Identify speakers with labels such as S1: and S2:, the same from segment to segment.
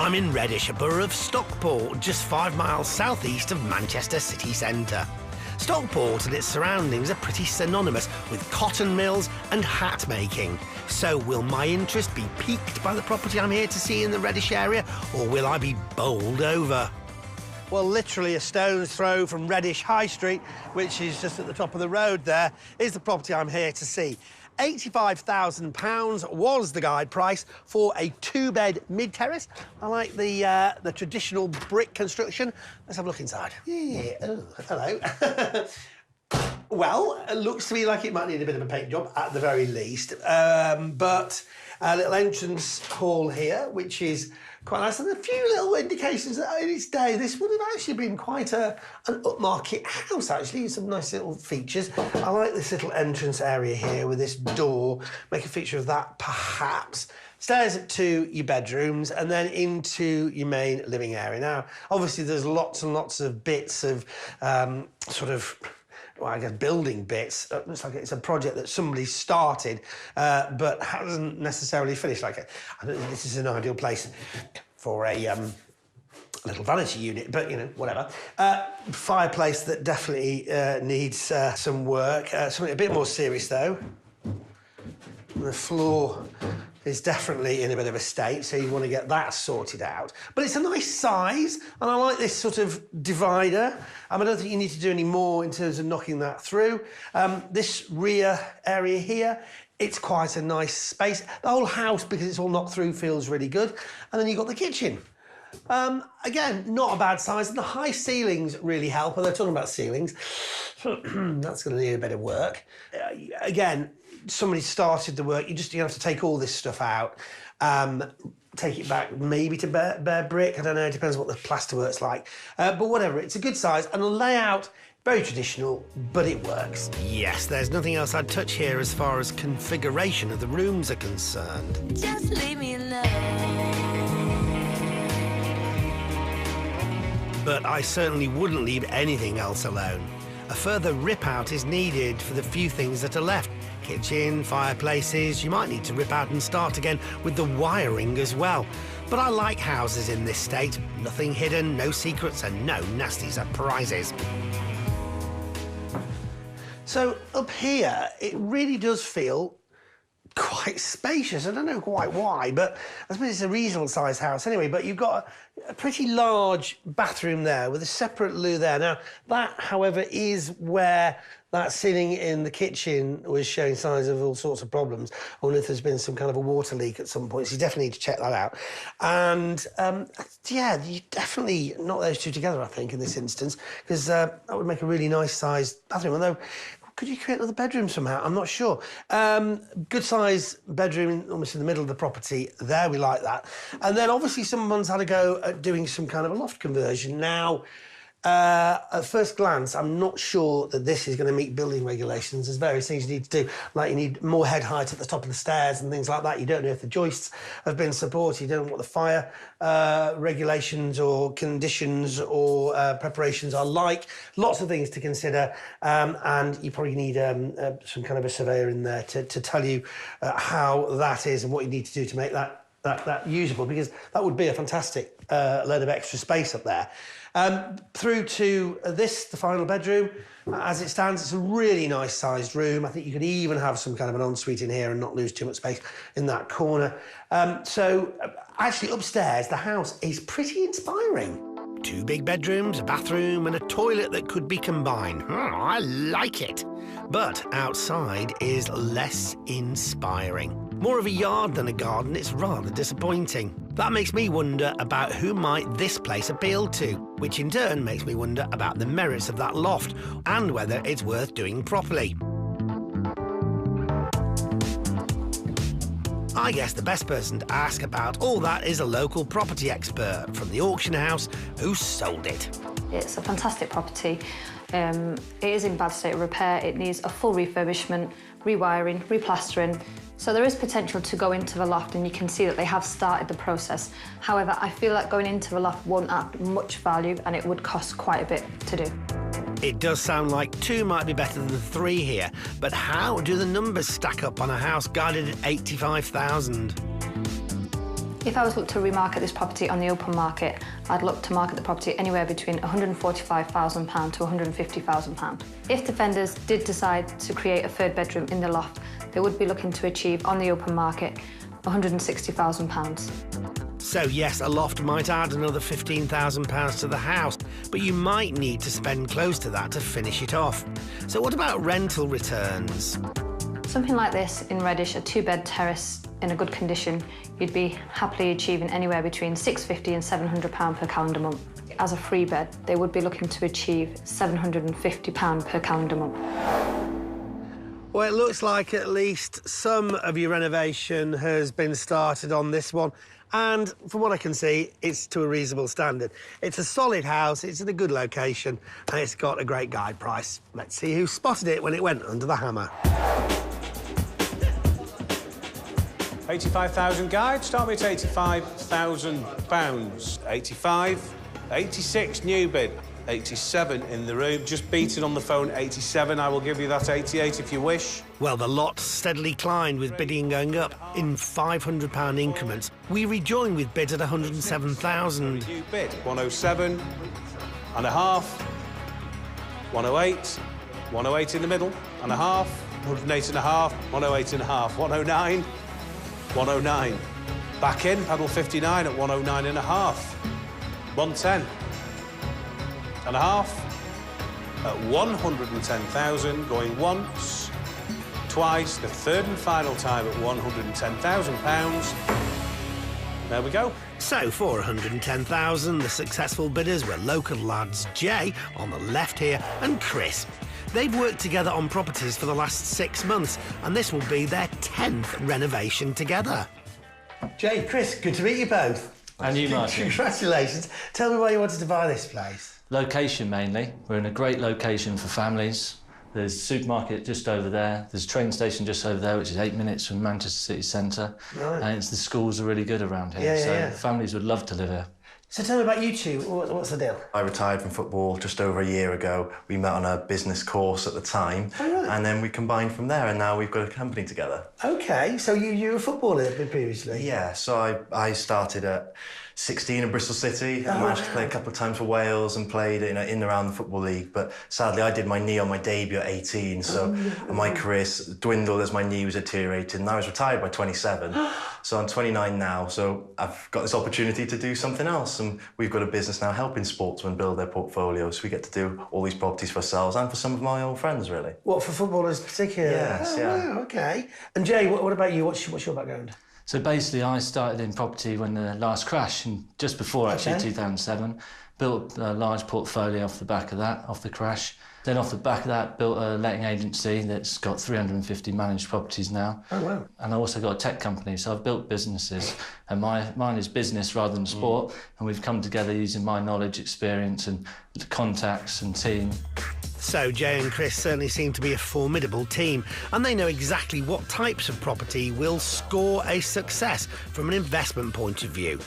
S1: I'm in Reddish, a borough of Stockport, just 5 miles southeast of Manchester city centre. Stockport and its surroundings are pretty synonymous with cotton mills and hat making. So will my interest be piqued by the property I'm here to see in the Reddish area, or will I be bowled over? Well, literally a stone's throw from Reddish High Street, which is just at the top of the road there, is the property I'm here to see. £85,000 was the guide price for a 2-bed mid-terrace. I like the traditional brick construction. Let's have a look inside. Yeah, oh, hello. Well, it looks to me like it might need a bit of a paint job at the very least. But a little entrance hall here, which is quite nice, and a few little indications that in its day this would have actually been quite an upmarket house, actually. Some nice little features. I like this little entrance area here with this door. Make a feature of that, perhaps. Stairs up to your bedrooms and then into your main living area. Now, obviously, there's lots and lots of bits of well, I guess building bits. It looks like it's a project that somebody started, but hasn't necessarily finished. I don't think this is an ideal place for a little vanity unit, but, you know, whatever. Fireplace that definitely needs some work. Something a bit more serious, though. The floor is definitely in a bit of a state, so you want to get that sorted out. But it's a nice size, and I like this sort of divider. I don't think you need to do any more in terms of knocking that through. This rear area here, it's quite a nice space. The whole house, because it's all knocked through, feels really good. And then you've got the kitchen. Again, not a bad size. And the high ceilings really help. And they're talking about ceilings. That's going to need a bit of work. Again, somebody started the work. You have to take all this stuff out, take it back maybe to bare brick. I don't know, it depends what the plasterwork's like. But whatever, it's a good size. And the layout, very traditional, but it works. Yes, there's nothing else I'd touch here as far as configuration of the rooms are concerned. Just leave me alone. But I certainly wouldn't leave anything else alone. A further rip-out is needed for the few things that are left. Kitchen, fireplaces, you might need to rip out and start again with the wiring as well. But I like houses in this state. Nothing hidden, no secrets, and no nasty surprises. So up here, it really does feel quite spacious. I don't know quite why, but I suppose it's a reasonable sized house anyway. But you've got a pretty large bathroom there with a separate loo there. Now, that, however, is where that ceiling in the kitchen was showing signs of all sorts of problems. I wonder if there's been some kind of a water leak at some point, so you definitely need to check that out. And, yeah, you definitely knock those two together, I think, in this instance, because that would make a really nice-sized bathroom, although could you create another bedroom somehow? I'm not sure. Good size bedroom almost in the middle of the property. There, we like that. And then obviously someone's had a go at doing some kind of a loft conversion. Now, at first glance, I'm not sure that this is going to meet building regulations. There's various things you need to do, like you need more head height at the top of the stairs and things like that. You don't know if the joists have been supported. You don't know what the fire regulations or conditions or preparations are like. Lots of things to consider, and you probably need some kind of a surveyor in there to tell you how that is and what you need to do to make that usable, because that would be a fantastic load of extra space up there. Through to this, the final bedroom. As it stands, it's a really nice-sized room. I think you could even have some kind of an ensuite in here and not lose too much space in that corner. So, actually, upstairs, the house is pretty inspiring. 2 big bedrooms, a bathroom and a toilet that could be combined. I like it. But outside is less inspiring. More of a yard than a garden, it's rather disappointing. That makes me wonder about who might this place appeal to, which in turn makes me wonder about the merits of that loft and whether it's worth doing properly. I guess the best person to ask about all that is a local property expert from the auction house who sold it.
S2: It's a fantastic property. It is in bad state of repair. It needs a full refurbishment, rewiring, replastering. So there is potential to go into the loft, and you can see that they have started the process. However, I feel like going into the loft won't add much value, and it would cost quite a bit to do.
S1: It does sound like 2 might be better than 3 here, but how do the numbers stack up on a house guided at 85,000?
S2: If I was look to remarket this property on the open market, I'd look to market the property anywhere between £145,000 to £150,000. If the vendors did decide to create a third bedroom in the loft, they would be looking to achieve on the open market £160,000.
S1: So yes, a loft might add another £15,000 to the house, but you might need to spend close to that to finish it off. So what about rental returns?
S2: Something like this in Reddish, a 2-bed terrace in a good condition, you'd be happily achieving anywhere between £650 and £700 per calendar month. As a 3-bed, they would be looking to achieve £750 per calendar month.
S1: Well, it looks like at least some of your renovation has been started on this one. And from what I can see, it's to a reasonable standard. It's a solid house, it's in a good location, and it's got a great guide price. Let's see who spotted it when it went under the hammer.
S3: 85,000 guide, start me at £85,000. 85, 86 new bid, 87 in the room, just beaten on the phone, 87. I will give you that 88 if you wish.
S1: Well, the lot steadily climbed with bidding going up in £500 increments. We rejoin with bids at 107,000.
S3: New bid, 107 and a half, 108, 108 in the middle and a half, 108 and a half, 108 and a half, 109, 109. Back in, paddle 59 at 109 and a half, 110 and a half at 110,000, going once, twice, the third and final time at £110,000. There we go.
S1: So, for 110,000, the successful bidders were local lads Jay, on the left here, and Chris. They've worked together on properties for the last 6 months, and this will be their 10th renovation together. Jay, Chris, good to meet you both.
S4: And you, Martin.
S1: Congratulations. Tell me why you wanted to buy this place.
S4: Location, mainly. We're in a great location for families. There's a supermarket just over there. There's a train station just over there, which is 8 minutes from Manchester City Centre. Right. And the schools are really good around here, so families would love to live here.
S1: So tell me about you two. What's the deal?
S5: I retired from football just over a year ago. We met on a business course at the time, and then we combined from there, and now we've got a company together. OK, so you were a footballer previously? Yeah, so I started at 16 in Bristol City. I managed to play a couple of times for Wales and played in and around the Football League, but sadly I did my knee on my debut at 18, so my career dwindled as my knee was deteriorating, and I was retired by 27. So I'm 29 now, so I've got this opportunity to do something else, and we've got a business now helping sportsmen build their portfolios. So we get to do all these properties for ourselves and for some of my old friends, really. What, for footballers particularly? Yes, yeah. Wow, OK. And Jay, what about you? What's your background?
S4: So basically, I started in property when the last crash, and just before actually 2007, built a large portfolio off the back of that, off the crash. Then off the back of that, built a letting agency that's got 350 managed properties now. Oh, wow. And I also got a tech company, so I've built businesses. And mine is business rather than sport, and we've come together using my knowledge, experience and contacts and team.
S1: So Jay and Chris certainly seem to be a formidable team, and they know exactly what types of property will score a success from an investment point of view.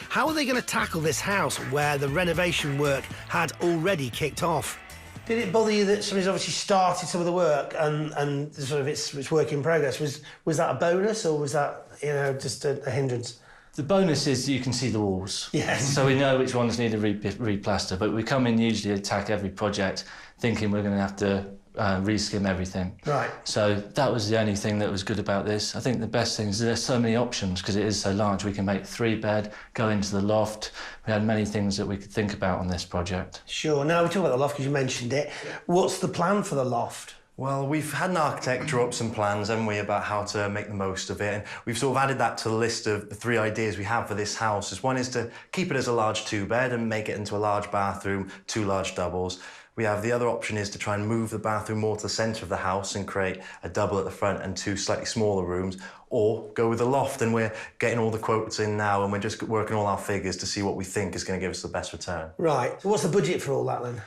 S1: How are they going to tackle this house where the renovation work had already kicked off? Did it bother you that somebody's obviously started some of the work and sort of it's work in progress? Was that a bonus, or was that, you know, just a hindrance?
S4: The bonus is you can see the walls. Yes. So we know which ones need a replaster, but we come in usually attack every project thinking we're going to have to reskim everything. Right. So that was the only thing that was good about this. I think the best thing is there's so many options because it is so large. We can make 3-bed, go into the loft. We had many things that we could think about on this project. Sure. Now we talk about the loft because you mentioned it. What's the plan for the loft?
S5: Well, we've had an architect draw up some plans, haven't we, about how to make the most of it. And we've sort of added that to the list of the 3 ideas we have for this house. One is to keep it as a large 2-bed and make it into a large bathroom, 2 large doubles. We have the other option is to try and move the bathroom more to the centre of the house and create a double at the front and 2 slightly smaller rooms, or go with the loft. And we're getting all the quotes in now, and we're just working all our figures to see what we think is going to give us the best return. Right. So what's the budget for all that then?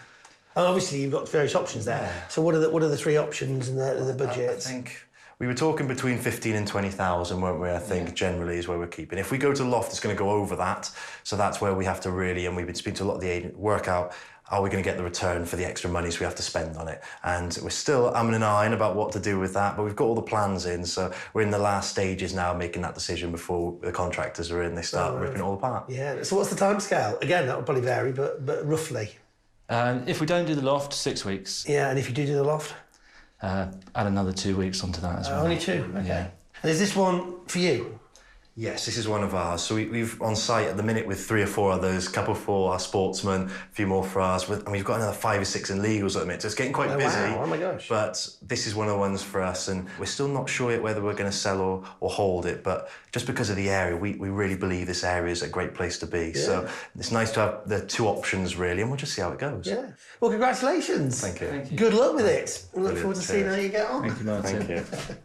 S5: And obviously you've got various options there. Yeah. So what are the 3 options and the budgets? I think we were talking between 15 and 20,000, weren't we? I think generally is where we're keeping. If we go to loft, it's going to go over that. So that's where we have to really, and we've been speaking to a lot of the agents, work out are we going to get the return for the extra monies we have to spend on it? And we're still umming and ahhing about what to do with that, but we've got all the plans in, so we're in the last stages now making that decision before the contractors are in, they start ripping it all apart.
S1: Yeah, so what's the timescale? Again, that will probably vary, but roughly.
S4: If we don't do the loft, 6 weeks.
S1: Yeah, and if you do the loft?
S4: Add another 2 weeks onto that as well.
S1: Only 2? Okay.
S4: Yeah.
S1: And is this one for you?
S5: Yes, this is one of ours. So we've on site at the minute with 3 or 4 others, a couple for our sportsmen, a few more for ours, and we've got another 5 or 6 in legals at the minute, so it's getting quite busy.
S1: Wow, oh my gosh.
S5: But this is one of the ones for us, and we're still not sure yet whether we're going to sell or hold it, but just because of the area, we really believe this area is a great place to be. Yeah. So it's nice to have the 2 options, really, and we'll just see how it goes.
S1: Yeah. Well, congratulations.
S5: Thank you.
S4: Thank you.
S1: Good luck with it. We look
S5: Brilliant.
S1: forward to seeing how you get on.
S4: Thank you, Martin.
S5: Thank you.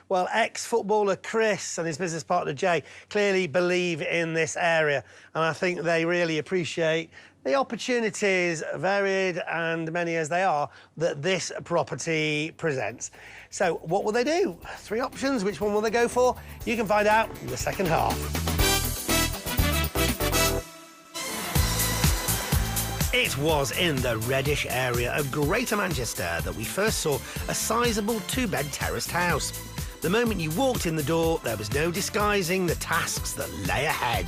S1: Well, ex-footballer Chris and his business partner Jay clearly believe in this area, and I think they really appreciate the opportunities, varied and many as they are, that this property presents. So what will they do? 3 options. Which one will they go for? You can find out in the second half. It was in the Reddish area of Greater Manchester that we first saw a sizable 2-bed terraced house. The moment you walked in the door, there was no disguising the tasks that lay ahead.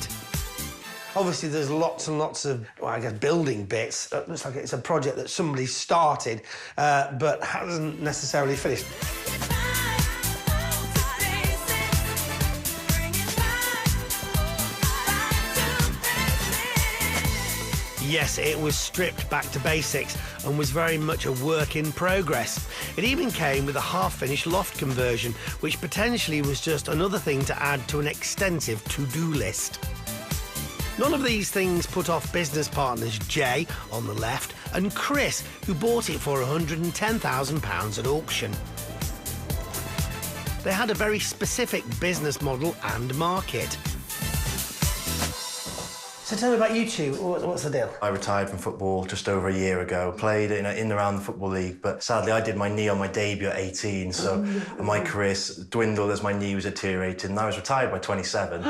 S1: Obviously, there's lots and lots of, well, I guess, building bits. It looks like it's a project that somebody started, but hasn't necessarily finished. Yes, it was stripped back to basics and was very much a work in progress. It even came with a half-finished loft conversion, which potentially was just another thing to add to an extensive to-do list. None of these things put off business partners Jay, on the left, and Chris, who bought it for £110,000 at auction. They had a very specific business model and market. So tell me about you two. What's the deal?
S5: I retired from football just over a year ago. Played in and around the Football League, but sadly I did my knee on my debut at 18, so my career dwindled as my knee was deteriorating, and I was retired by 27.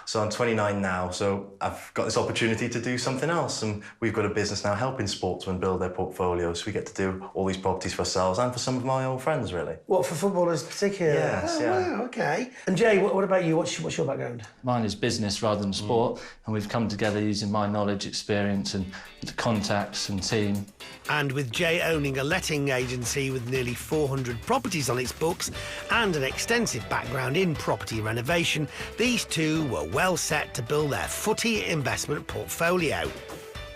S5: So I'm 29 now, so I've got this opportunity to do something else, and we've got a business now helping sportsmen build their portfolio, so we get to do all these properties for ourselves and for some of my old friends, really.
S1: What, for footballers particularly?
S5: Yes, yeah.
S1: Wow, OK. And Jay, what about you? What's your background?
S4: Mine is business rather than sport, and we've come together using my knowledge, experience and the contacts and team.
S1: And with Jay owning a letting agency with nearly 400 properties on its books and an extensive background in property renovation, these two were well set to build their footy investment portfolio.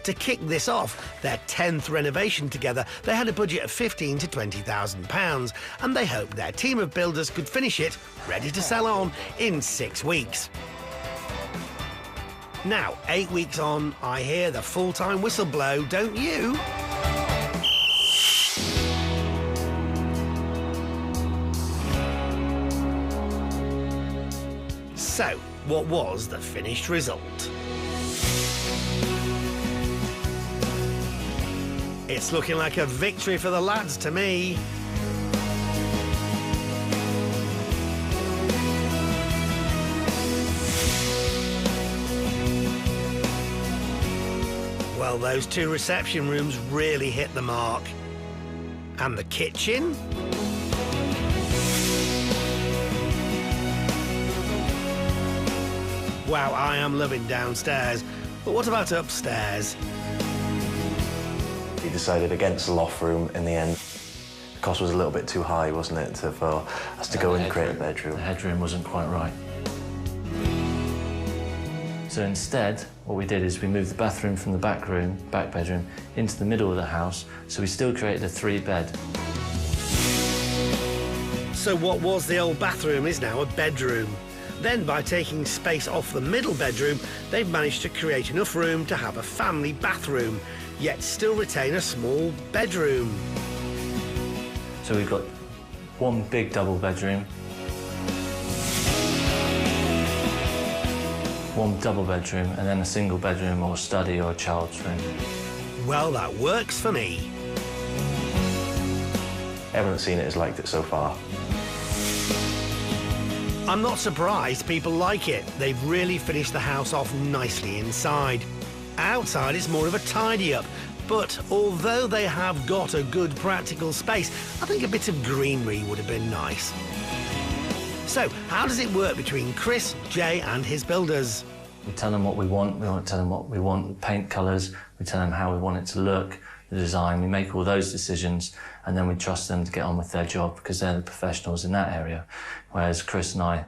S1: To kick this off, their 10th renovation together, they had a budget of £15,000 to £20,000, and they hoped their team of builders could finish it, ready to sell on, in 6 weeks. Now, 8 weeks on, I hear the full-time whistle blow, don't you? So, what was the finished result? It's looking like a victory for the lads to me. Well, those 2 reception rooms really hit the mark. And the kitchen? Wow, I am loving downstairs. But what about upstairs?
S5: We decided against the loft room in the end. The cost was a little bit too high, wasn't it, for us to go and create a bedroom.
S4: The headroom wasn't quite right. So instead, what we did is we moved the bathroom from the back bedroom, into the middle of the house, so we still created a 3-bed.
S1: So what was the old bathroom is now a bedroom. Then, by taking space off the middle bedroom, they've managed to create enough room to have a family bathroom, yet still retain a small bedroom.
S4: So we've got 1 big double bedroom, 1 double bedroom, and then a single bedroom or a study or a child's room.
S1: Well, that works for me.
S5: Everyone that's seen it has liked it so far.
S1: I'm not surprised people like it. They've really finished the house off nicely inside. Outside, it's more of a tidy-up. But although they have got a good practical space, I think a bit of greenery would have been nice. So, how does it work between Chris, Jay and his builders?
S4: We tell them what we want tell them what we want, the paint colours, we tell them how we want it to look, the design, we make all those decisions, and then we trust them to get on with their job because they're the professionals in that area. Whereas Chris and I,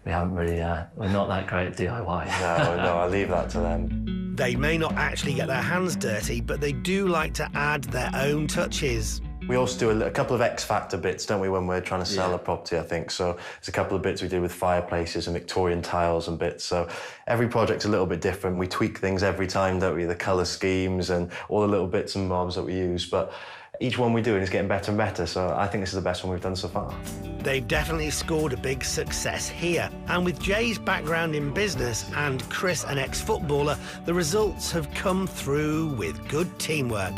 S4: we haven't really, we're not that great at DIY.
S5: No, I leave that to them.
S1: They may not actually get their hands dirty, but they do like to add their own touches.
S5: We also do a couple of X-factor bits, don't we, when we're trying to sell a property, I think. So there's a couple of bits we did with fireplaces and Victorian tiles and bits. So every project's a little bit different. We tweak things every time, don't we? The colour schemes and all the little bits and bobs that we use. But each one we do is getting better and better. So I think this is the best one we've done so far.
S1: They've definitely scored a big success here. And with Jay's background in business and Chris, an ex-footballer, the results have come through with good teamwork.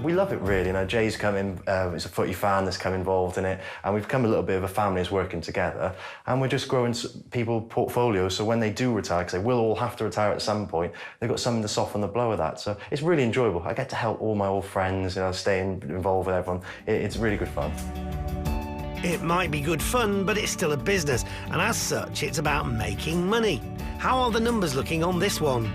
S5: We love it, really. You know, Jay's come in, he's a footy fan that's come involved in it, and we've become a little bit of a family as working together, and we're just growing people portfolios, so when they do retire, because they will all have to retire at some point, they've got something to soften the blow of that. So it's really enjoyable. I get to help all my old friends, you know, staying involved with everyone. It's really good fun.
S1: It might be good fun, but it's still a business, and as such, it's about making money. How are the numbers looking on this one?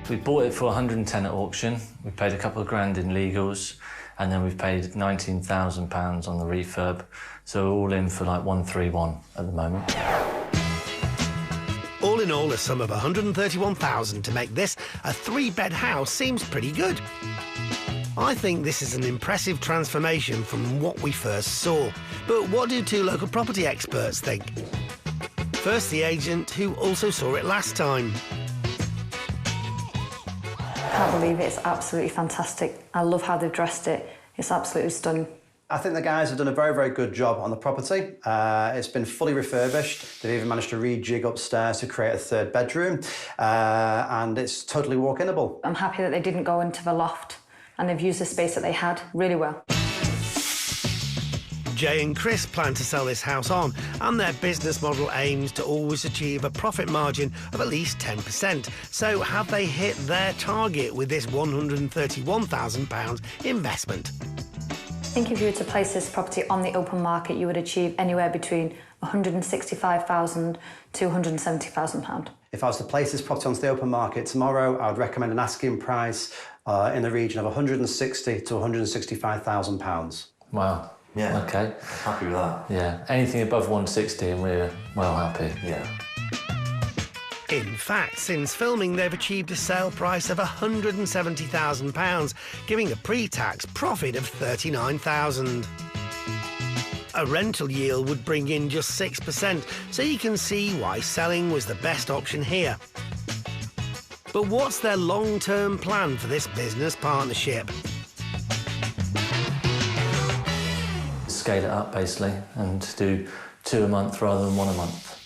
S4: We bought it for 110 at auction. We paid a couple of grand in legals, and then we've paid £19,000 on the refurb. So we're all in for like 131 at the moment.
S1: All in all, a sum of 131,000 to make this a 3-bed house seems pretty good. I think this is an impressive transformation from what we first saw. But what do 2 local property experts think? First, the agent who also saw it last time.
S2: I can't believe it. It's absolutely fantastic. I love how they've dressed it. It's absolutely stunning.
S6: I think the guys have done a very, very good job on the property. It's been fully refurbished. They've even managed to rejig upstairs to create a 3rd bedroom, and it's totally walk-inable.
S2: I'm happy that they didn't go into the loft, and they've used the space that they had really well.
S1: Jay and Chris plan to sell this house on, and their business model aims to always achieve a profit margin of at least 10%. So have they hit their target with this £131,000 investment?
S2: I think if you were to place this property on the open market, you would achieve anywhere between £165,000 to £170,000.
S6: If I was to place this property onto the open market tomorrow, I would recommend an asking price in the region of £160,000 to £165,000.
S4: Wow.
S5: Yeah.
S4: Okay.
S5: Happy with that.
S4: Yeah. Anything above 160 and we're well happy.
S5: Yeah.
S1: In fact, since filming, they've achieved a sale price of £170,000, giving a pre-tax profit of £39,000. A rental yield would bring in just 6%, so you can see why selling was the best option here. But what's their long-term plan for this business partnership?
S4: Scale it up, basically, and do 2 a month rather than 1 a month.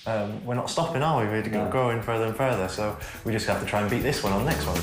S5: We're not stopping, are we? We're growing further and further, so we just have to try and beat this one on the next one.